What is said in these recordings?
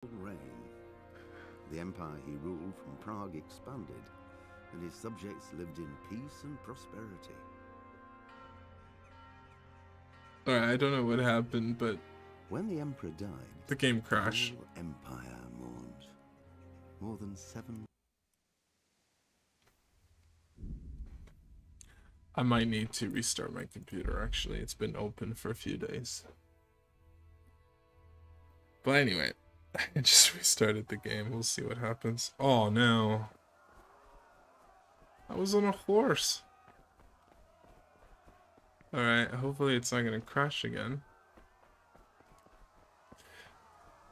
reign. The empire he ruled from Prague expanded, and his subjects lived in peace and prosperity. Alright, I don't know what happened, but when the emperor died, the game crashed. The whole empire mourned. More than 7. I might need to restart my computer, actually. It's been open for a few days. But anyway, I just restarted the game. We'll see what happens. Oh no. I was on a horse. Alright, hopefully it's not gonna crash again.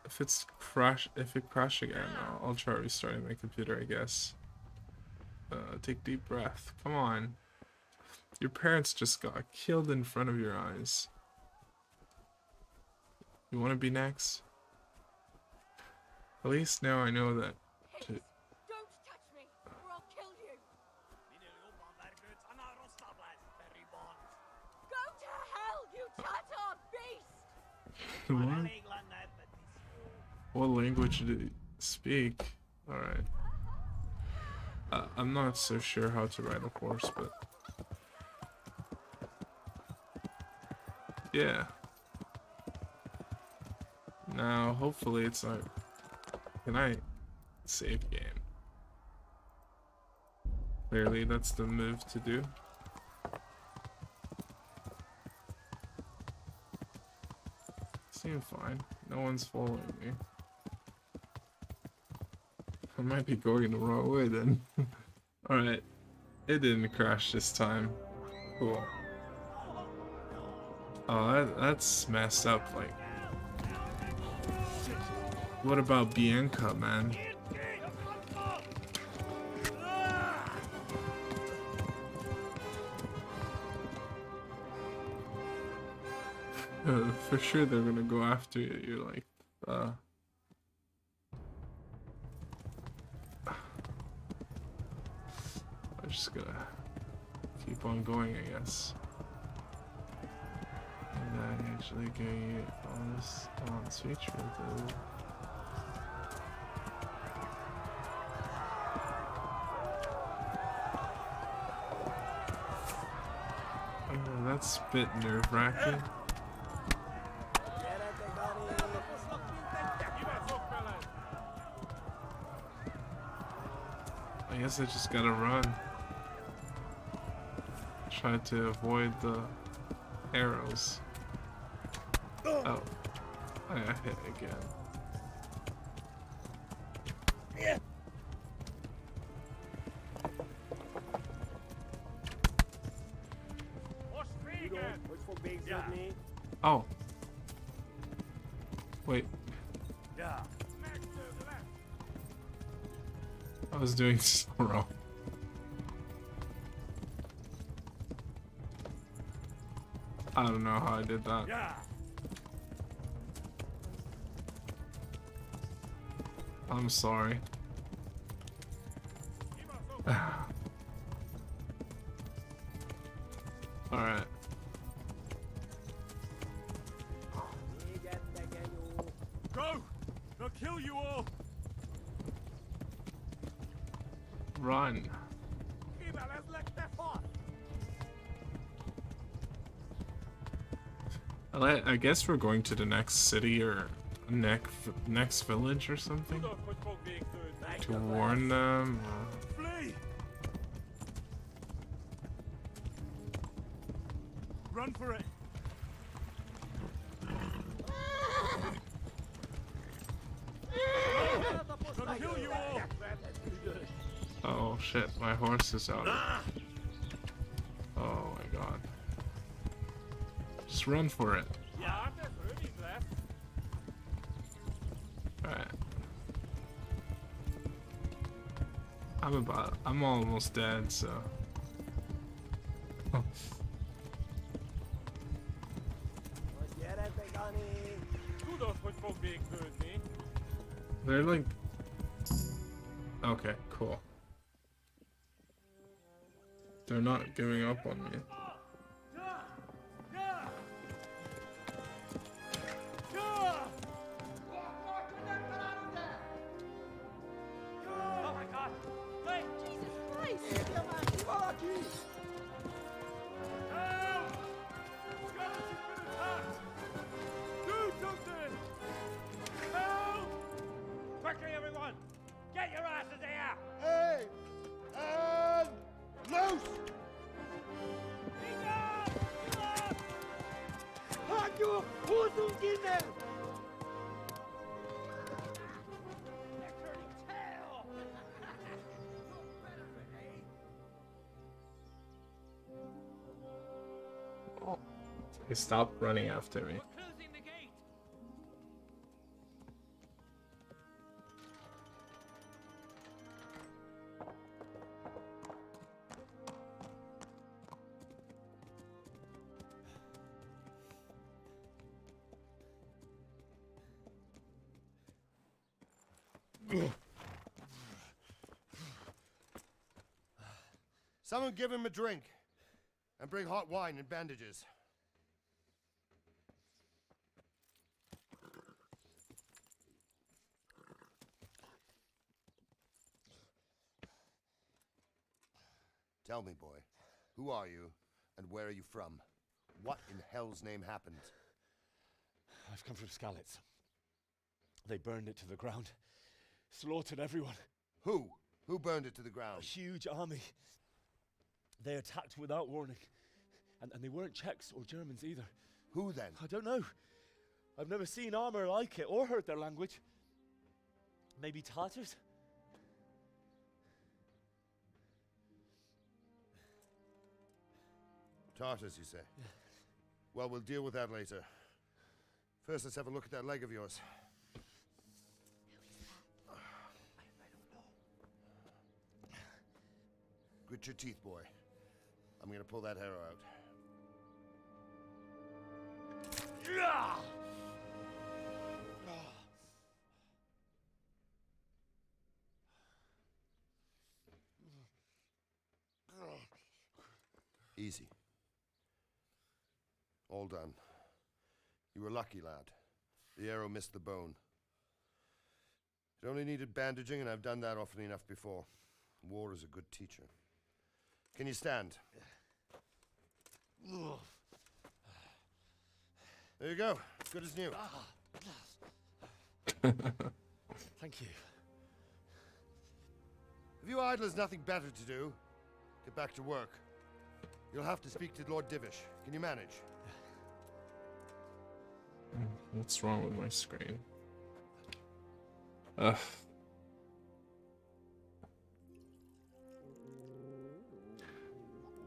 If it crash again, I'll try restarting my computer, I guess. Take deep breath. Come on. Your parents just got killed in front of your eyes. You want to be next? At least now I know that. Don't touch me, or I'll kill you. Go to hell, you Tatar beast! What language did he speak? Alright. I'm not so sure how to ride a horse, but... yeah. Now, hopefully it's not... Can I save game? Clearly, that's the move to do. Seem fine. No one's following me. I might be going the wrong way then. Alright. It didn't crash this time. Cool. Oh, that's messed up, like... What about Bianca, man? For sure they're gonna go after you. You're like, I'm just gonna keep on going, I guess. And I actually get on this switch with it. Oh, that's a bit nerve-wracking. I guess I just gotta run. Try to avoid the arrows. Oh, I got hit again. Oh. Wait. I was doing so wrong. I don't know how I did that. I'm sorry. Alright. Go! They'll kill you all! Run. I guess we're going to the next city or next village or something to warn them. Flee! Run for it! They'll kill you all! Oh shit, my horse is out. Oh my god. Just run for it. Alright. I'm almost dead, so. Oh. They're like... Okay, cool. They're not giving up on me. Help! Skeleton's been attacked! Do something! Help! Quickly, everyone! Get your asses here! Hey! And loose! Hajo, Hosungine! They stopped running after me. Closing the gate! Someone give him a drink. And bring hot wine and bandages. Tell me, boy, who are you and where are you from? What in hell's name happened? I've come from Skalitz. They burned it to the ground, slaughtered everyone. Who? Who burned it to the A ground? huge army. They attacked without warning. And they weren't Czechs or Germans either. Who then? I don't know. I've never seen armor like it or heard their language. Maybe Tatars? Tartars, you say? Well, we'll deal with that later. First, let's have a look at that leg of yours. Grit your teeth, boy. I'm gonna pull that arrow out. Easy. All done. You were lucky, lad. The arrow missed the bone. It only needed bandaging, and I've done that often enough before. War is a good teacher. Can you stand? There you go. Good as new. Thank you. Have you idlers nothing better to do? Get back to work. You'll have to speak to Lord Divish. Can you manage? What's wrong with my screen? Ugh.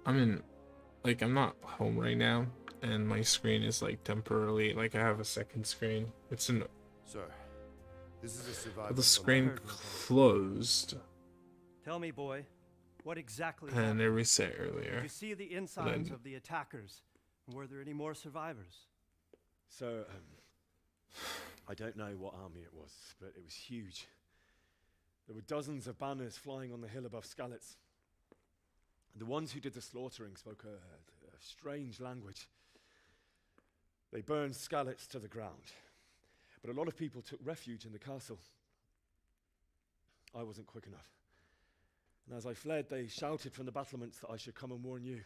I'm not home right now, and my screen is like temporarily, like I have a second screen. It's an, Sir, this is a survivor. but the screen closed, Tell me, boy, what exactly and happened? it reset Did earlier. you see the insides then- of the attackers? And were there any more survivors? So, I don't know what army it was, but it was huge. There were dozens of banners flying on the hill above Skalitz. The ones who did the slaughtering spoke a strange language. They burned Skalitz to the ground, but a lot of people took refuge in the castle. I wasn't quick enough. And as I fled, they shouted from the battlements that I should come and warn you.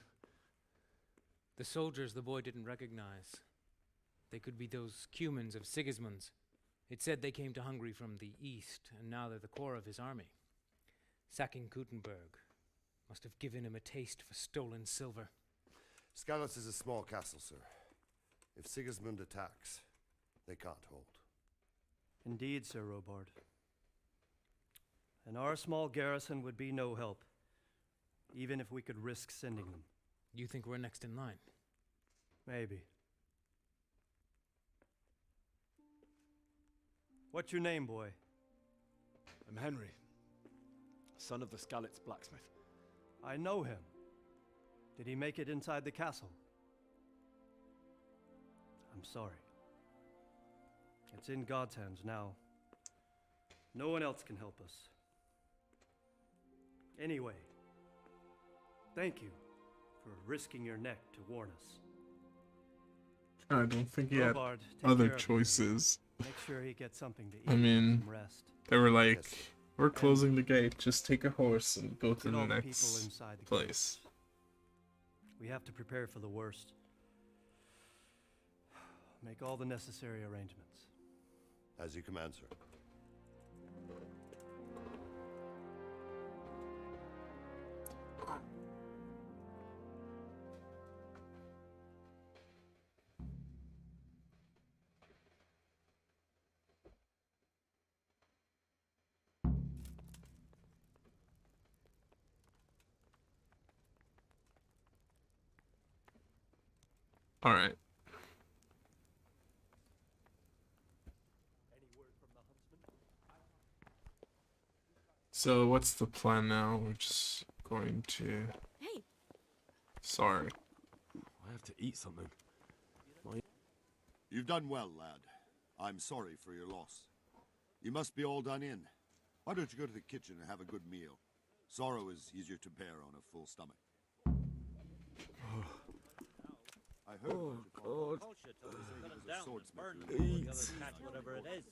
The soldiers the boy didn't recognize. They could be those Cumans of Sigismund's. It said they came to Hungary from the east, and now they're the core of his army. Sacking Gutenberg must have given him a taste for stolen silver. Skalitz is a small castle, sir. If Sigismund attacks, they can't hold. Indeed, Sir Robard. And our small garrison would be no help, even if we could risk sending them. You think we're next in line? Maybe. What's your name, boy? I'm Henry, son of the Skalitz blacksmith. I know him. Did he make it inside the castle? I'm sorry. It's in God's hands now. No one else can help us. Anyway, thank you for risking your neck to warn us. I don't think he had Robard, take other care of him. choices. Make sure he gets something to eat I mean, and some rest. They were like, Yes. We're closing the gate. Just take a horse and go to Get the all the people next inside the place. gates. We have to prepare for the worst. Make all the necessary arrangements. As you command, sir. All right. So what's the plan now? We're just going to... Hey, Sorry. I have to eat something. You've done well, lad. I'm sorry for your loss. You must be all done in. Why don't you go to the kitchen and have a good meal? Sorrow is easier to bear on a full stomach. I heard Oh, God. Eat. Whatever it is.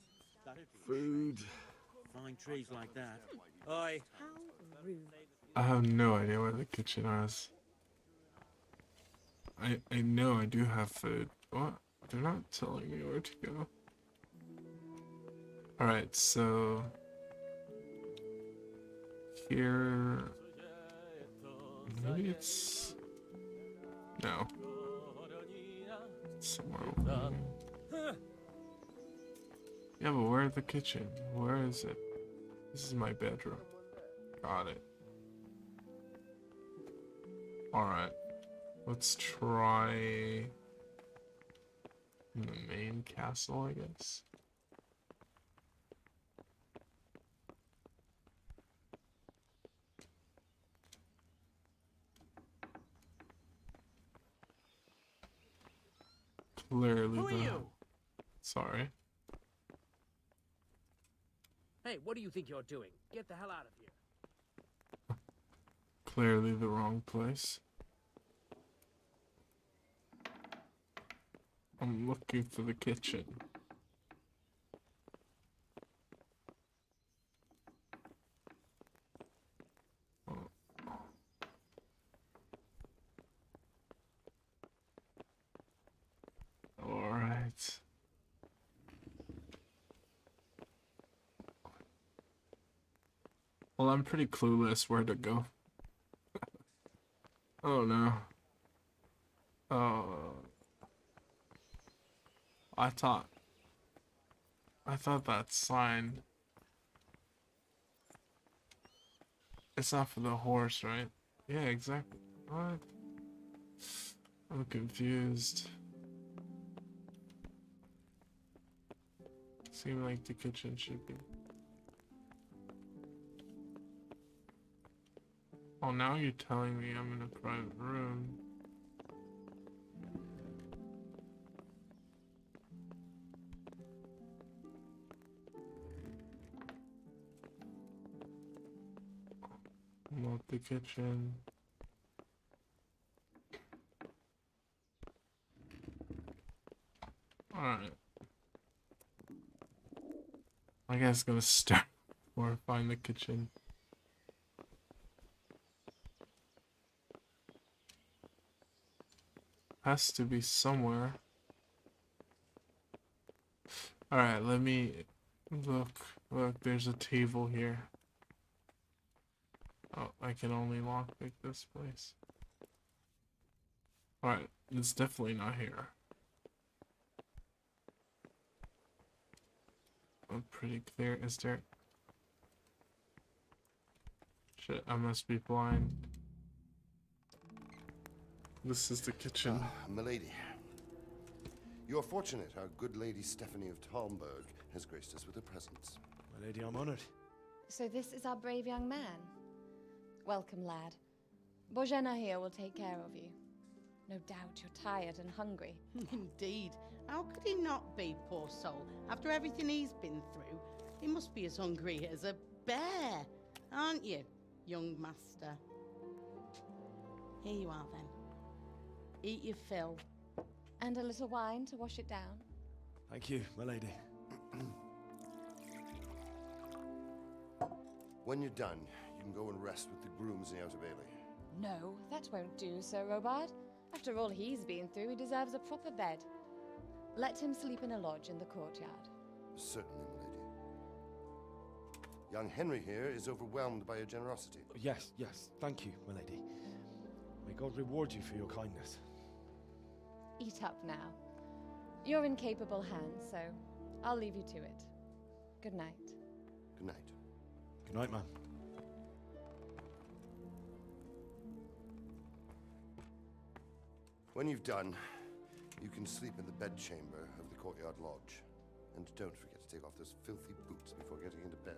Food. Flying trees like that. Oi. how rude. I have no idea where the kitchen is. I know I do have food. What? They're not telling me where to go. Alright, so... Here... Maybe it's... No. It's somewhere over here. Yeah, but where's the kitchen? Where is it? This is my bedroom. Got it. Alright. Let's try... in the main castle, I guess. Clearly Who are you? Sorry. Hey, what do you think you're doing? Get the hell out of here. Clearly the wrong place. I'm looking for the kitchen. Alright. Well, I'm pretty clueless where to go. Oh no. Oh. I thought that sign. It's not for the horse, right? Yeah, exactly. What? I'm confused. Seemed like the kitchen should be. Oh, now you're telling me I'm in a private room. Not the kitchen. Alright. I guess gonna start or find the kitchen. Has to be somewhere. Alright, let me look. Look, there's a table here. Oh, I can only lockpick this place. Alright, it's definitely not here. I'm pretty clear. Is there... Shit, I must be blind. This is the kitchen. Milady. You're fortunate our good lady Stephanie of Talmberg has graced us with her presence. My lady, I'm honored. So this is our brave young man. Welcome, lad. Bojena here will take care of you. No doubt you're tired and hungry. Indeed. How could he not be, poor soul? After everything he's been through, he must be as hungry as a bear, aren't you, young master? Here you are, then. Eat your fill. And a little wine to wash it down. Thank you, my lady. When you're done, you can go and rest with the grooms in the Outer Bailey. No, that won't do, Sir Robard. After all he's been through, he deserves a proper bed. Let him sleep in a lodge in the courtyard. Certainly, milady. Young Henry here is overwhelmed by your generosity. Yes, yes, thank you, my lady. May God reward you for your kindness. Eat up now. You're in capable hands, so I'll leave you to it. Good night. Good night. Good night, ma'am. When you've done, you can sleep in the bedchamber of the courtyard lodge. And don't forget to take off those filthy boots before getting into bed.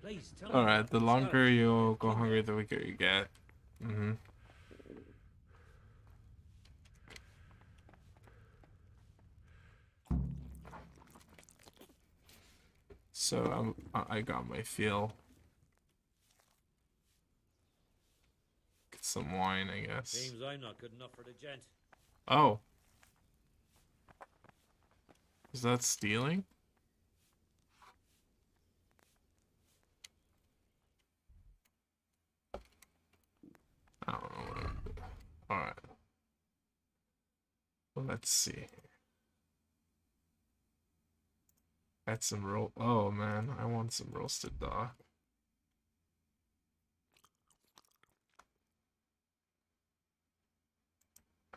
Please tell Alright, the longer you go hungry, the weaker you get. So I got my fill. Get some wine, I guess. Seems I'm not good enough for the gent. Oh. Is that stealing? I don't know what I'm doing. Alright. Well, let's see. Got some oh man, I want some roasted dog.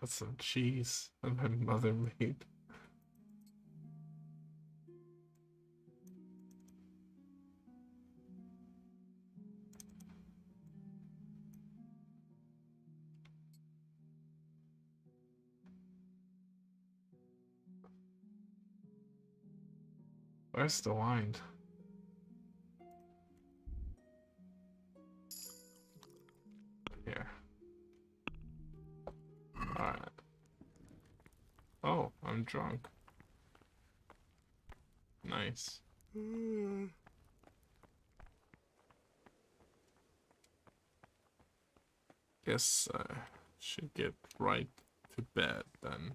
Got some cheese that my mother made. Where's the wine? Here. Alright. Oh, I'm drunk. Nice. Guess I should get right to bed then.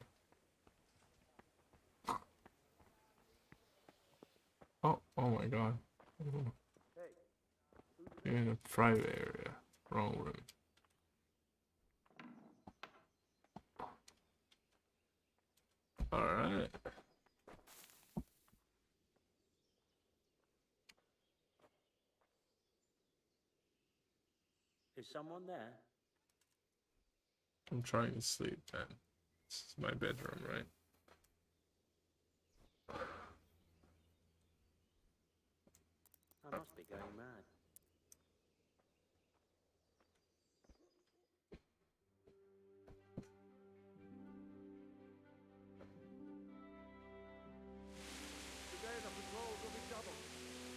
Oh my god. You're in a private area. Wrong room. Alright. Is someone there? I'm trying to sleep, man. This is my bedroom, right? I must be going mad. Today the patrols will be doubled.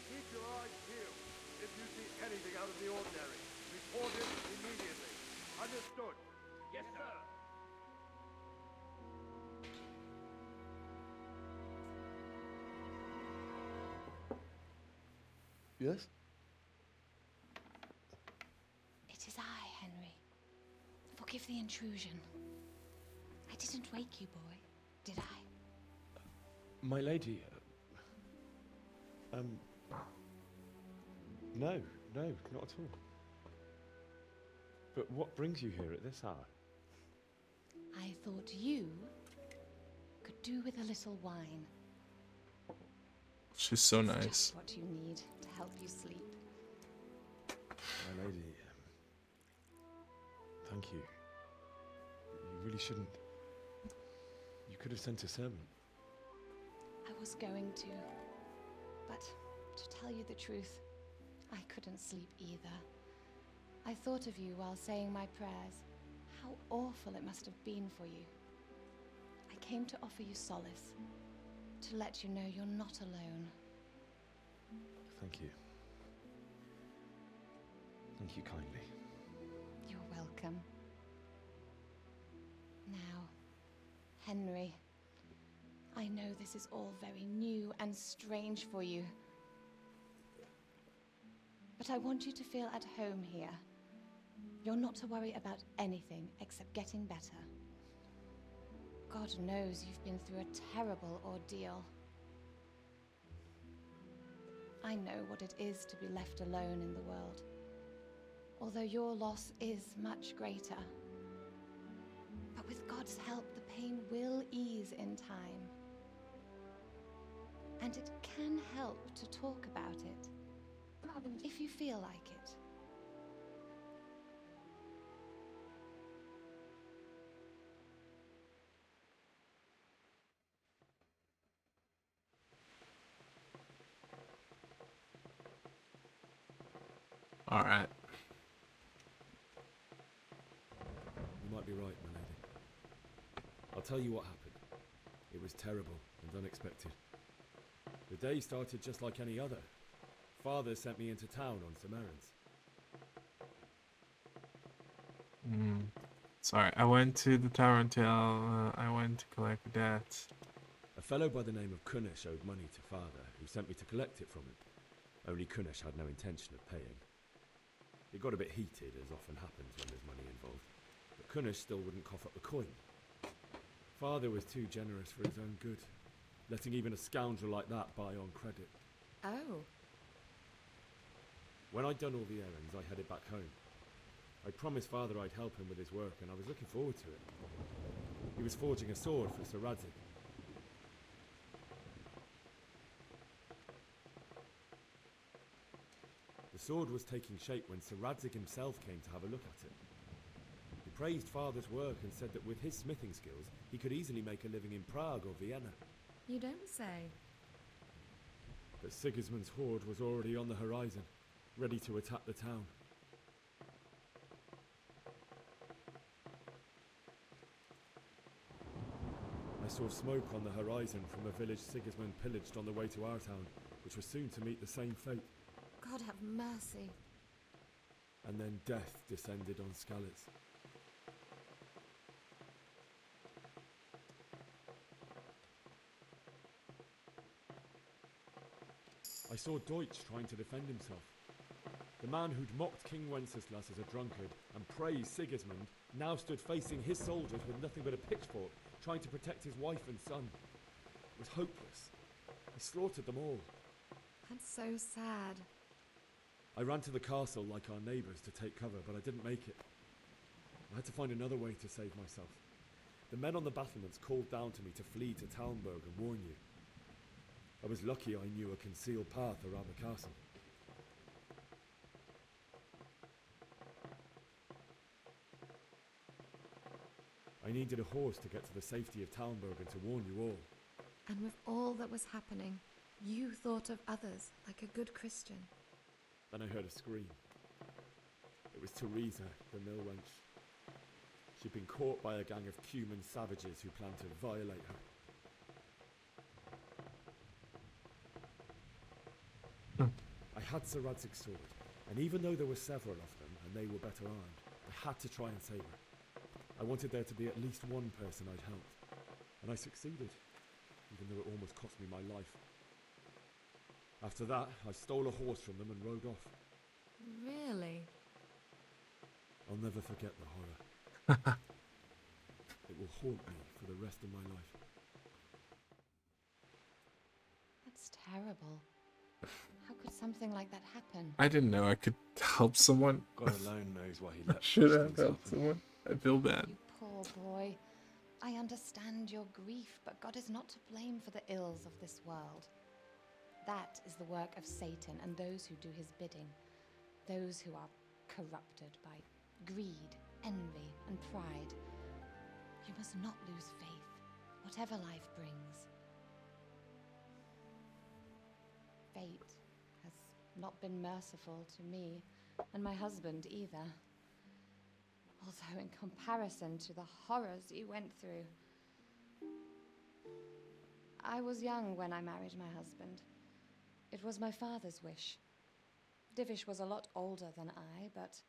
Keep your eyes peeled. If you see anything out of the ordinary, report it immediately. Understood? Yes, sir. Yes? It is I, Henry. Forgive the intrusion. I didn't wake you, boy, did I? My lady, no, not at all. But what brings you here at this hour? I thought you could do with a little wine. She's so It's nice. just what you need to help you sleep. My lady, thank you. You really shouldn't. You could have sent a servant. I was going to, but to tell you the truth, I couldn't sleep either. I thought of you while saying my prayers. How awful it must have been for you. I came to offer you solace, to let you know you're not alone. Thank you. Thank you kindly. You're welcome. Now, Henry, I know this is all very new and strange for you. But I want you to feel at home here. You're not to worry about anything except getting better. God knows you've been through a terrible ordeal. I know what it is to be left alone in the world, although your loss is much greater. But with God's help, the pain will ease in time. And it can help to talk about it, if you feel like it. All right. You might be right, my lady. I'll tell you what happened. It was terrible and unexpected. The day started just like any other. Father sent me into town on some errands. Sorry, I went to the tower until I went to collect the debt. A fellow by the name of Kunish owed money to Father, who sent me to collect it from him. Only Kunish had no intention of paying. It got a bit heated, as often happens when there's money involved, but Kunish still wouldn't cough up the coin. Father was too generous for his own good, letting even a scoundrel like that buy on credit. Oh. When I'd done all the errands, I headed back home. I promised Father I'd help him with his work, and I was looking forward to it. He was forging a sword for Sir Radzig. The sword was taking shape when Sir Radzig himself came to have a look at it. He praised Father's work and said that with his smithing skills, he could easily make a living in Prague or Vienna. You don't say. But Sigismund's horde was already on the horizon, ready to attack the town. I saw smoke on the horizon from a village Sigismund pillaged on the way to our town, which was soon to meet the same fate. God have mercy. And then death descended on Skalitz. I saw Deutsch trying to defend himself. The man who'd mocked King Wenceslas as a drunkard and praised Sigismund now stood facing his soldiers with nothing but a pitchfork, trying to protect his wife and son. It was hopeless. I slaughtered them all. That's so sad. I ran to the castle like our neighbours to take cover, but I didn't make it. I had to find another way to save myself. The men on the battlements called down to me to flee to Talmberg and warn you. I was lucky I knew a concealed path around the castle. I needed a horse to get to the safety of Talmberg and to warn you all. And with all that was happening, you thought of others like a good Christian. Then I heard a scream. It was Teresa, the mill wench. She'd been caught by a gang of Cuman savages who planned to violate her. I had Sir Radzig's sword, and even though there were several of them, and they were better armed, I had to try and save her. I wanted there to be at least one person I'd helped, and I succeeded, even though it almost cost me my life. After that, I stole a horse from them and rode off. Really? I'll never forget the horror. It will haunt me for the rest of my life. That's terrible. How could something like that happen? I didn't know I could help someone. God alone knows why he let Should such have things helped happen. someone. I feel bad. You poor boy. I understand your grief, but God is not to blame for the ills of this world. That is the work of Satan and those who do his bidding. Those who are corrupted by greed, envy, and pride. You must not lose faith, whatever life brings. Fate has not been merciful to me, and my husband either. Although in comparison to the horrors you went through. I was young when I married my husband. It was my father's wish. Divish was a lot older than I, but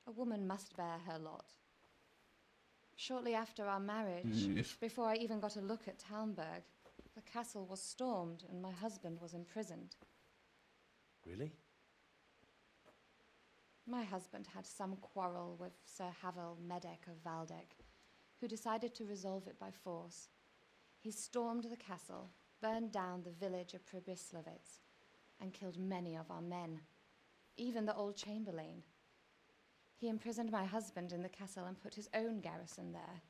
a woman must bear her lot. Shortly after our marriage, before I even got a look at Talmberg, the castle was stormed and my husband was imprisoned. Really? My husband had some quarrel with Sir Havel Medek of Valdek, who decided to resolve it by force. He stormed the castle, burned down the village of Pribyslavitz, and killed many of our men, even the old chamberlain. He imprisoned my husband in the castle and put his own garrison there.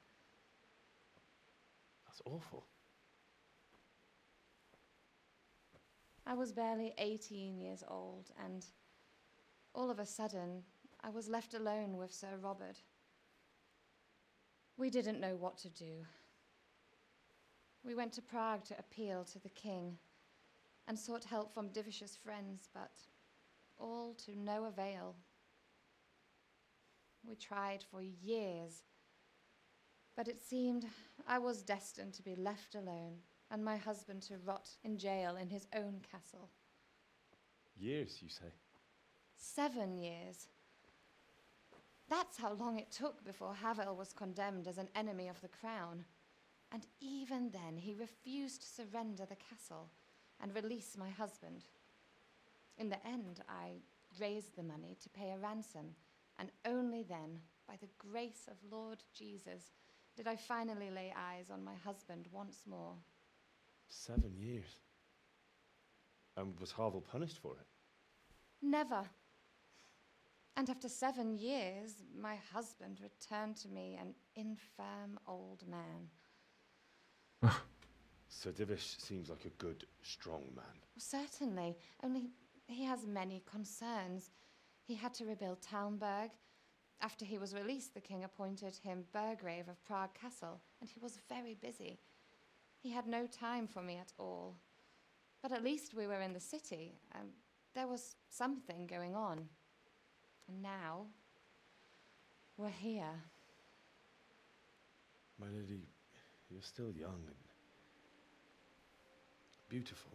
That's awful. I was barely 18 years old, and all of a sudden, I was left alone with Sir Robert. We didn't know what to do. We went to Prague to appeal to the king and sought help from Divish's friends, but all to no avail. We tried for years, but it seemed I was destined to be left alone and my husband to rot in jail in his own castle. Years, you say? 7 years. That's how long it took before Havel was condemned as an enemy of the crown. And even then, he refused to surrender the castle and release my husband. In the end, I raised the money to pay a ransom, and only then, by the grace of Lord Jesus, did I finally lay eyes on my husband once more. 7 years. And was Havel punished for it? Never. And after 7 years, my husband returned to me an infirm old man. Sir Divish seems like a good, strong man. Certainly, only he has many concerns. He had to rebuild Talmberg. After he was released, the king appointed him Burgrave of Prague Castle, and he was very busy. He had no time for me at all. But at least we were in the city. There was something going on. And now, we're here. My lady, you're still young and beautiful.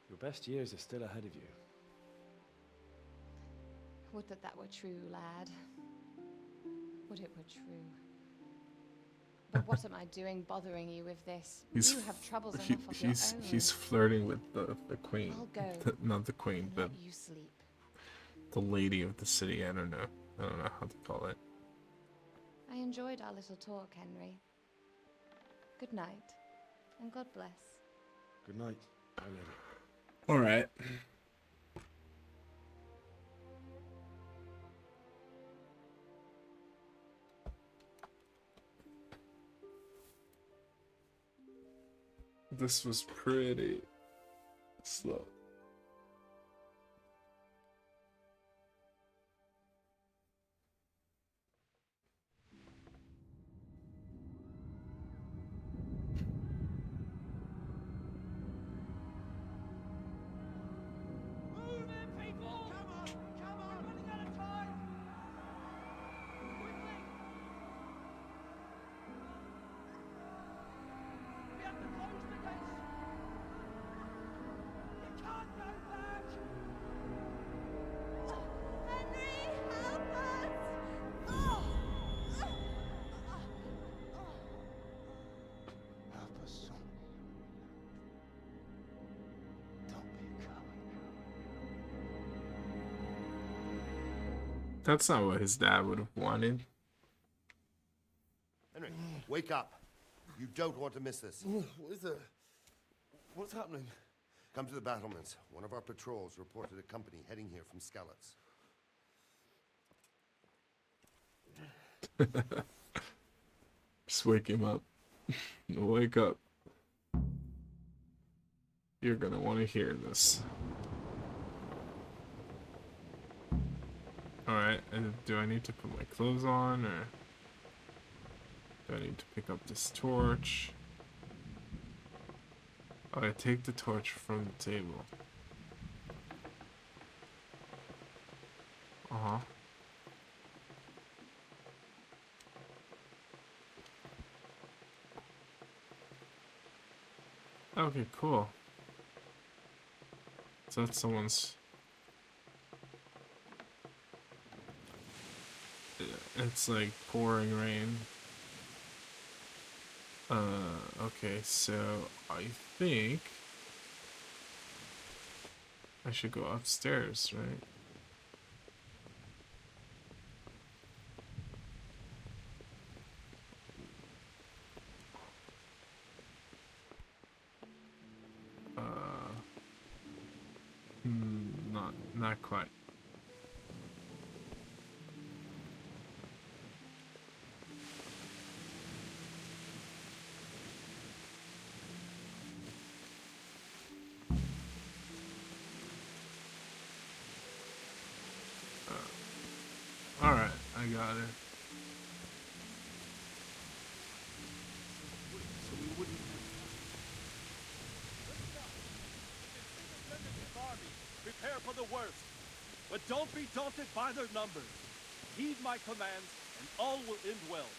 Your best years are still ahead of you. Would that were true, lad. Would it were true. But what am I doing bothering you with this? You have troubles enough of your own. He's flirting with the queen. I'll go. Not the queen, but let you sleep. the lady of the city. I don't know how to call it. I enjoyed our little talk, Henry. Good night, and God bless. Good night, my lady. All right. This was pretty slow. That's not what his dad would have wanted. Henry, wake up. You don't want to miss this. What is it? What's happening? Come to the battlements. One of our patrols reported a company heading here from Skalitz. Just wake him up. Wake up. You're gonna want to hear this. Alright, do I need to put my clothes on, or do I need to pick up this torch? Oh, I take the torch from the table. Uh-huh. Okay, cool. So that's someone's... It's like pouring rain. Okay, so I think I should go upstairs, right? Not quite. Alright, I got it. Prepare for the worst, but don't be daunted by their numbers. Heed my commands, and all will end well.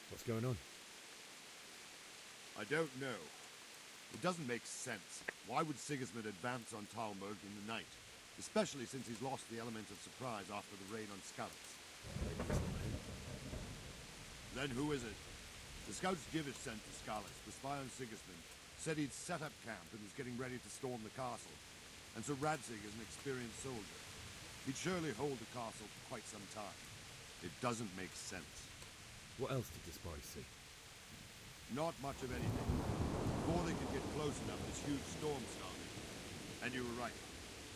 What's going on? I don't know. It doesn't make sense. Why would Sigismund advance on Talmberg in the night? Especially since he's lost the element of surprise after the raid on Skalitz. Then who is it? The scouts Divish sent to Skalitz, the spy on Sigismund, said he'd set up camp and was getting ready to storm the castle. And Sir Radzig is an experienced soldier. He'd surely hold the castle for quite some time. It doesn't make sense. What else did the spies see? Not much of anything. Before they could get close enough, this huge storm started. And you were right.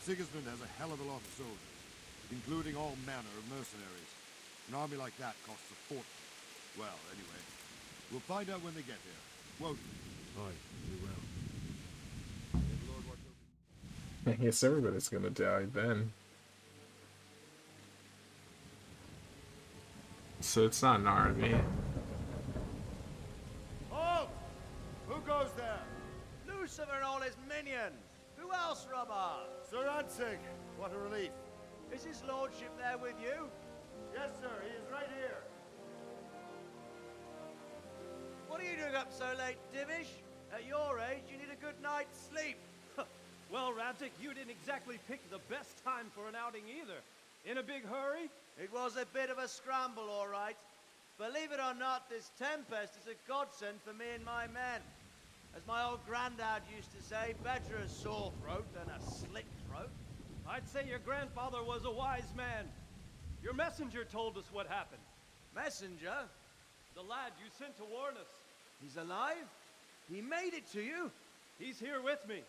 Sigismund has a hell of a lot of soldiers, including all manner of mercenaries. An army like that costs a fortune. Well, anyway, we'll find out when they get here, won't we? Aye, we will. May the Lord watch over you. Yes, everybody's gonna die then. So it's not an army. Halt! Who goes there? Lucifer and all his minions. Who else, Robber? Sir Radzig. What a relief. Is his lordship there with you? Yes, sir. He is right here. What are you doing up so late, Divish? At your age, you need a good night's sleep. Well, Radzig, you didn't exactly pick the best time for an outing either. In a big hurry? It was a bit of a scramble, all right. Believe it or not, this tempest is a godsend for me and my men. As my old granddad used to say, better a sore throat than a slit throat. I'd say your grandfather was a wise man. Your messenger told us what happened. Messenger? The lad you sent to warn us. He's alive? He made it to you? He's here with me.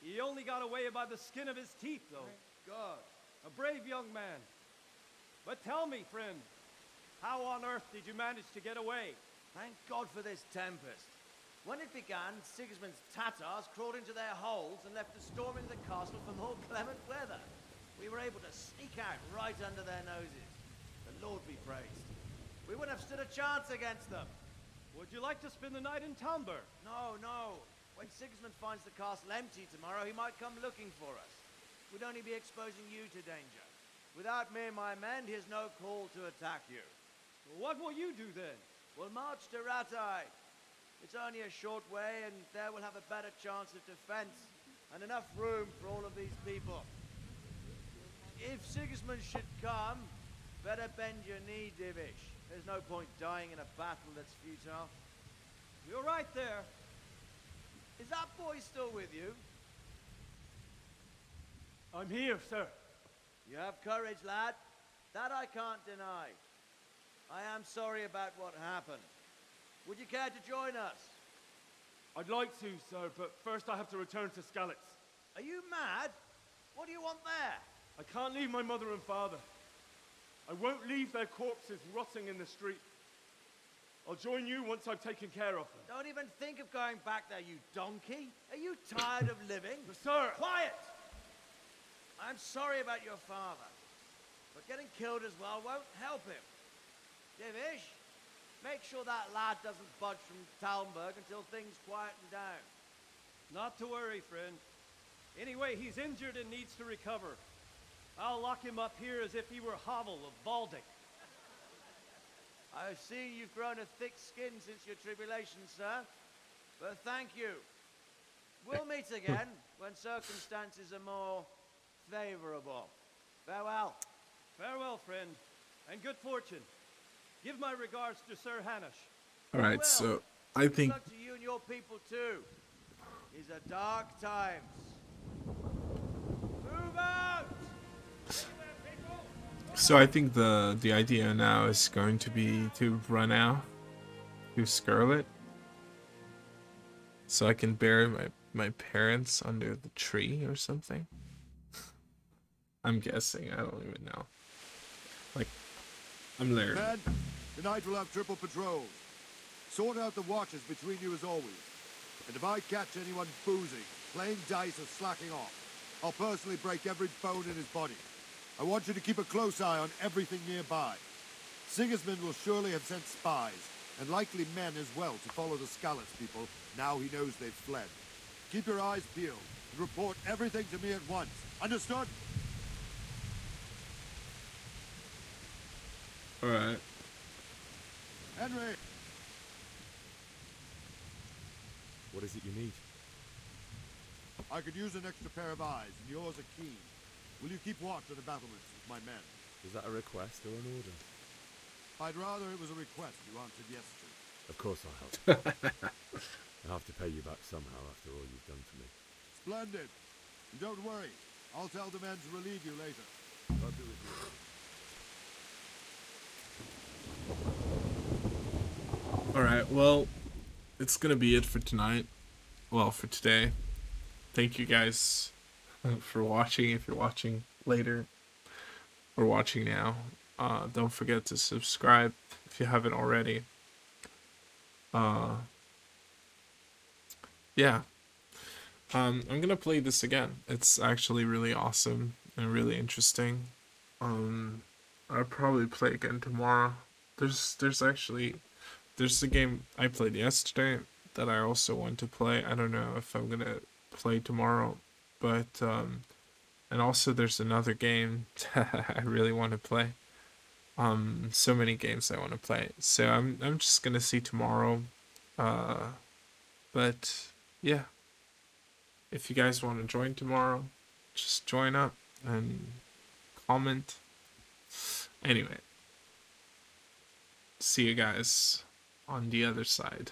He only got away by the skin of his teeth, though. Thank God. A brave young man. But tell me, friend, how on earth did you manage to get away? Thank God for this tempest. When it began, Sigismund's Tatars crawled into their holes and left us storming the castle for more clement weather. We were able to sneak out right under their noses. The Lord be praised. We wouldn't have stood a chance against them. Would you like to spend the night in Talmberg? No, no. When Sigismund finds the castle empty tomorrow, he might come looking for us. We'd only be exposing you to danger. Without me and my men, he has no call to attack you. What will you do then? We'll march to Ratai. It's only a short way, and there we'll have a better chance of defense and enough room for all of these people. If Sigismund should come, better bend your knee, Divish. There's no point dying in a battle that's futile. You're right there. Is that boy still with you? I'm here, sir. You have courage, lad. That I can't deny. I am sorry about what happened. Would you care to join us? I'd like to, sir, but first I have to return to Skalitz. Are you mad? What do you want there? I can't leave my mother and father. I won't leave their corpses rotting in the street. I'll join you once I've taken care of them. Don't even think of going back there, you donkey. Are you tired of living? Sir! Quiet! I'm sorry about your father, but getting killed as well won't help him. Divish, make sure that lad doesn't budge from Talmberg until things quieten down. Not to worry, friend. Anyway, he's injured and needs to recover. I'll lock him up here as if he were Havel of Baldic. I've seen you've grown a thick skin since your tribulation, sir. But thank you. We'll meet again when circumstances are more favorable. Farewell. Farewell, friend, and good fortune. Give my regards to Sir Hanush. Alright, so I think... Good luck to you and your people, too. These are dark times. Move out! So I think the idea now is going to be to run out to Scarlet. So I can bury my parents under the tree or something? I'm guessing. I don't even know. Like, I'm learning. Men, tonight we'll have triple patrols. Sort out the watches between you as always. And if I catch anyone boozing, playing dice, or slacking off, I'll personally break every bone in his body. I want you to keep a close eye on everything nearby. Sigismund will surely have sent spies, and likely men as well, to follow the Skalitz people now he knows they've fled. Keep your eyes peeled, and report everything to me at once. Understood? Alright. Henry! What is it you need? I could use an extra pair of eyes, and yours are keen. Will you keep watch on the battlements with my men? Is that a request or an order? I'd rather it was a request you answered yes to. Of course I'll help. I'll have to pay you back somehow after all you've done for me. Splendid. And don't worry. I'll tell the men to relieve you later. God be with you. Alright, well, it's gonna be it for tonight. Well, for today. Thank you guys for watching, if you're watching later or watching now. Don't forget to subscribe if you haven't already. Yeah. I'm gonna play this again. It's actually really awesome and really interesting. I'll probably play again tomorrow. There's a game I played yesterday that I also want to play. I don't know if I'm gonna play tomorrow, but and also there's another game that I really want to play. So many games I want to play. So I'm just gonna see tomorrow. But yeah. If you guys want to join tomorrow, just join up and comment. Anyway. See you guys on the other side.